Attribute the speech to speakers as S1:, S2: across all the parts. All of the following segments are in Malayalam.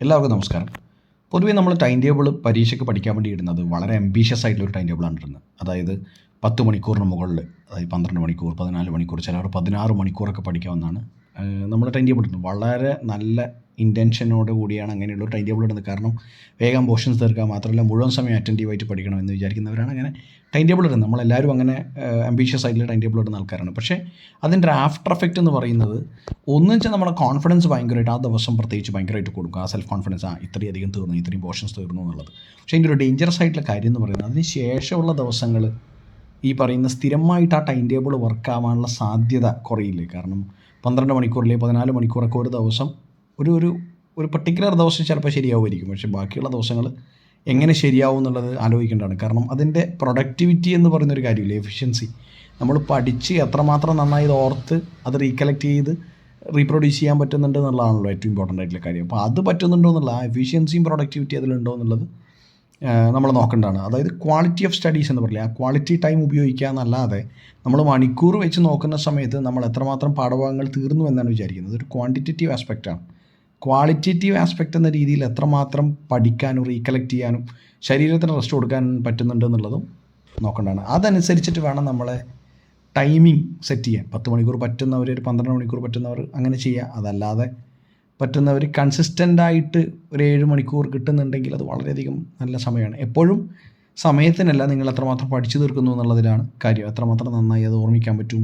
S1: എല്ലാവർക്കും നമസ്കാരം. പൊതുവേ നമ്മൾ ടൈം ടേബിൾ പരീക്ഷയ്ക്ക് പഠിക്കാൻ വേണ്ടി ഇടുന്നത് വളരെ അംബീഷ്യസ് ആയിട്ടുള്ളൊരു ടൈം ടേബിളാണ് ഇടുന്നത്. അതായത് 10 മണിക്കൂറിന് മുകളിൽ, അതായത് 12 മണിക്കൂർ, 14 മണിക്കൂർ, ചിലവർ 16 മണിക്കൂറൊക്കെ പഠിക്കാമെന്നാണ് നമ്മൾ ടൈം ടേബിൾ ഇടുന്നത്. വളരെ നല്ല ഇൻറ്റൻഷനോട് കൂടിയാണ് അങ്ങനെയുള്ളൊരു ടൈം ടേബിൾ ഇടുന്നത്. കാരണം വേഗം പോർഷൻസ് തീർക്കുക, മാത്രമല്ല മുഴുവൻ സമയം അറ്റൻറ്റീവായിട്ട് പഠിക്കണം എന്ന് വിചാരിക്കുന്നവരാണ് അങ്ങനെ ടൈം ടേബിൾ ഇടുന്നത്. നമ്മളെല്ലാവരും അങ്ങനെ അംബീഷ്യസ് ആയിട്ടുള്ള ടൈം ടേബിൾ ഇടുന്ന ആൾക്കാരാണ്. പക്ഷേ അതിൻ്റെ ഒരു ആഫ്റ്റർ എഫക്റ്റ് എന്ന് പറയുന്നത് ഒന്നും വെച്ചാൽ നമ്മുടെ കോൺഫിഡൻസ് ഭയങ്കരമായിട്ട് ആ ദിവസം പ്രത്യേകിച്ച് ഭയങ്കരമായിട്ട് കൊടുക്കും. ആ സെൽഫ് കോൺഫിഡൻസ്, ഇത്രയധികം തീർന്നു, ഇത്രയും പോർഷൻസ് തീർന്നു എന്നുള്ളത്. പക്ഷേ അതിൻ്റെ ഒരു ഡേഞ്ചറസ് ആയിട്ടുള്ള കാര്യം എന്ന് പറയുന്നത് അതിന് ശേഷമുള്ള ദിവസങ്ങൾ ഈ പറയുന്ന സ്ഥിരമായിട്ട് ആ ടൈം ടേബിൾ വർക്ക് ആവാനുള്ള സാധ്യത കുറയില്ലേ. കാരണം 12 മണിക്കൂറിലെ 14 മണിക്കൂറൊക്കെ ഒരു ദിവസം ഒരു പർട്ടിക്കുലർ ദിവസം ചിലപ്പോൾ ശരിയാവുമായിരിക്കും. പക്ഷേ ബാക്കിയുള്ള ദിവസങ്ങൾ എങ്ങനെ ശരിയാവും എന്നുള്ളത് ആലോചിക്കേണ്ടതാണ്. കാരണം അതിൻ്റെ പ്രൊഡക്ടിവിറ്റി എന്ന് പറയുന്നൊരു കാര്യമില്ല, എഫിഷ്യൻസി. നമ്മൾ പഠിച്ച് എത്രമാത്രം നന്നായി ഇത് ഓർത്ത് അത് റീകളക്ട് ചെയ്ത് റീപ്രൊഡ്യൂസ് ചെയ്യാൻ പറ്റുന്നുണ്ട് എന്നുള്ളതാണല്ലോ ഏറ്റവും ഇമ്പോർട്ടൻ്റ് ആയിട്ടുള്ള കാര്യം. അപ്പോൾ അത് പറ്റുന്നുണ്ടോ എന്നുള്ള ആ എഫിഷ്യൻസിയും പ്രൊഡക്ടിവിറ്റി അതിലുണ്ടോ എന്നുള്ളത് നമ്മൾ നോക്കേണ്ടതാണ്. അതായത് ക്വാളിറ്റി ഓഫ് സ്റ്റഡീസ് എന്ന് പറയില്ല, ആ ക്വാളിറ്റി ടൈം ഉപയോഗിക്കുക എന്നല്ലാതെ നമ്മൾ മണിക്കൂർ വെച്ച് നോക്കുന്ന സമയത്ത് നമ്മൾ എത്രമാത്രം പാഠഭാഗങ്ങൾ തീർന്നു എന്നാണ് വിചാരിക്കുന്നത്. ഒരു ക്വാണ്ടിറ്റേറ്റീവ് ആസ്പെക്റ്റാണ്. ക്വാളിറ്റേറ്റീവ് ആസ്പെക്റ്റ് എന്ന രീതിയിൽ എത്രമാത്രം പഠിക്കാനും റീകളക്ട് ചെയ്യാനും ശരീരത്തിന് റെസ്റ്റ് കൊടുക്കാൻ പറ്റുന്നുണ്ട് എന്നുള്ളതും നോക്കേണ്ടതാണ്. അതനുസരിച്ചിട്ട് വേണം നമ്മളെ ടൈമിംഗ് സെറ്റ് ചെയ്യാൻ. 10 മണിക്കൂർ പറ്റുന്നവർ, ഒരു 12 മണിക്കൂർ പറ്റുന്നവർ അങ്ങനെ ചെയ്യുക. അതല്ലാതെ പറ്റുന്നവർ കൺസിസ്റ്റൻ്റായിട്ട് ഒരു 7 മണിക്കൂർ കിട്ടുന്നുണ്ടെങ്കിൽ അത് വളരെയധികം നല്ല സമയമാണ്. എപ്പോഴും സമയത്തിനല്ല, നിങ്ങൾ എത്രമാത്രം പഠിച്ചു തീർക്കുന്നു എന്നുള്ളതിലാണ് കാര്യം. എത്രമാത്രം നന്നായി അത് ഓർമ്മിക്കാൻ പറ്റും,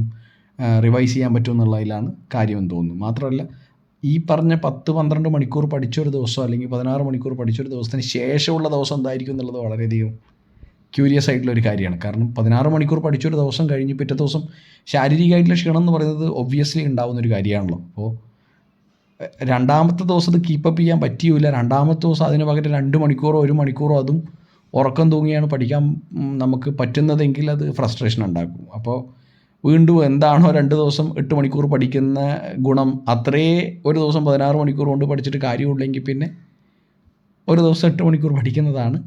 S1: റിവൈസ് ചെയ്യാൻ പറ്റും എന്നുള്ളതിലാണ് കാര്യമെന്ന് തോന്നുന്നു. മാത്രമല്ല ഈ പറഞ്ഞ 10-12 മണിക്കൂർ പഠിച്ചൊരു ദിവസം അല്ലെങ്കിൽ 16 മണിക്കൂർ പഠിച്ചൊരു ദിവസത്തിന് ശേഷമുള്ള ദിവസം എന്തായിരിക്കും എന്നുള്ളത് വളരെയധികം ക്യൂരിയസ് ആയിട്ടുള്ളൊരു കാര്യമാണ്. കാരണം 16 മണിക്കൂർ പഠിച്ചൊരു ദിവസം കഴിഞ്ഞ് പിറ്റേ ദിവസം ശാരീരികമായിട്ടുള്ള ക്ഷീണം എന്ന് പറയുന്നത് ഒബ്വിയസ്ലി ഉണ്ടാകുന്നൊരു കാര്യമാണല്ലോ. അപ്പോൾ രണ്ടാമത്തെ ദിവസം അത് കീപ്പപ്പ് ചെയ്യാൻ പറ്റിയില്ല. രണ്ടാമത്തെ ദിവസം അതിന് പകരം 2 മണിക്കൂറോ 1 മണിക്കൂറോ അതും ഉറക്കം തൂങ്ങിയാണ് പഠിക്കാൻ നമുക്ക് പറ്റുന്നതെങ്കിൽ അത് ഫ്രസ്ട്രേഷൻ ഉണ്ടാക്കും. അപ്പോൾ വീണ്ടും എന്താണോ 2 ദിവസം 8 മണിക്കൂർ പഠിക്കുന്ന ഗുണം അത്രേ ഒരു ദിവസം 16 മണിക്കൂർ കൊണ്ട് പഠിച്ചിട്ട് കാര്യമുള്ളെങ്കിൽ പിന്നെ ഒരു ദിവസം 8 മണിക്കൂർ പഠിക്കുന്നതാണ്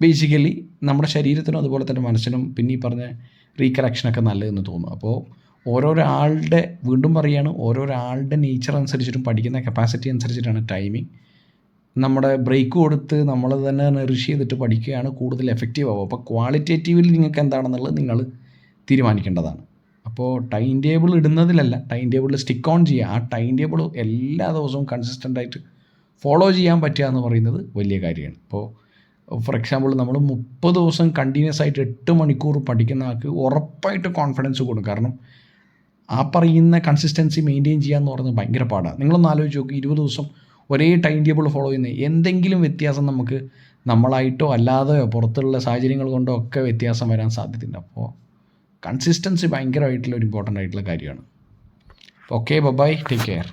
S1: ബേസിക്കലി നമ്മുടെ ശരീരത്തിനും അതുപോലെ തന്നെ മനസ്സിനും പിന്നെ ഈ പറഞ്ഞ റീകളക്ഷനൊക്കെ നല്ലതെന്ന് തോന്നുന്നു. അപ്പോൾ ഓരോരാളുടെ, വീണ്ടും പറയുകയാണ്, ഓരോരാളുടെ നേച്ചർ അനുസരിച്ചിട്ടും പഠിക്കുന്ന കപ്പാസിറ്റി അനുസരിച്ചിട്ടാണ് ടൈമിങ്. നമ്മുടെ ബ്രേക്ക് കൊടുത്ത് നമ്മൾ തന്നെ റിഷ് ചെയ്തിട്ട് പഠിക്കുകയാണ് കൂടുതൽ എഫക്റ്റീവ് ആവുക. അപ്പോൾ ക്വാളിറ്റേറ്റീവിൽ നിങ്ങൾക്ക് എന്താണെന്നുള്ളത് നിങ്ങൾ തീരുമാനിക്കേണ്ടതാണ്. അപ്പോൾ ടൈം ടേബിൾ ഇടുന്നതിലല്ല, ടൈം ടേബിളിൽ സ്റ്റിക്ക് ഓൺ ചെയ്യുക. ആ ടൈം ടേബിൾ എല്ലാ ദിവസവും കൺസിസ്റ്റൻ്റായിട്ട് ഫോളോ ചെയ്യാൻ പറ്റുക എന്ന് പറയുന്നത് വലിയ കാര്യമാണ്. ഇപ്പോൾ ഫോർ എക്സാമ്പിൾ നമ്മൾ 30 ദിവസം കണ്ടിന്യൂസ് ആയിട്ട് 8 മണിക്കൂർ പഠിക്കുന്ന ആൾക്ക് ഉറപ്പായിട്ട് കോൺഫിഡൻസ് കൂടും. കാരണം ആ പറയുന്ന കൺസിസ്റ്റൻസി മെയിൻറ്റെയിൻ ചെയ്യാന്ന് പറയുന്നത് ഭയങ്കര പാടാണ്. നിങ്ങളൊന്ന് ആലോചിച്ച് നോക്കി, 20 ദിവസം ഒരേ ടൈം ടേബിൾ ഫോളോ ചെയ്യുന്നത് എന്തെങ്കിലും വ്യത്യാസം നമുക്ക് നമ്മളായിട്ടോ അല്ലാതെയോ പുറത്തുള്ള സാഹചര്യങ്ങൾ കൊണ്ടോ ഒക്കെ വ്യത്യാസം വരാൻ സാധ്യതയുണ്ട്. അപ്പോൾ കൺസിസ്റ്റൻസി ഭയങ്കരമായിട്ടുള്ള ഒരു ഇമ്പോർട്ടൻ്റ് ആയിട്ടുള്ള കാര്യമാണ്. Okay, bye, take care.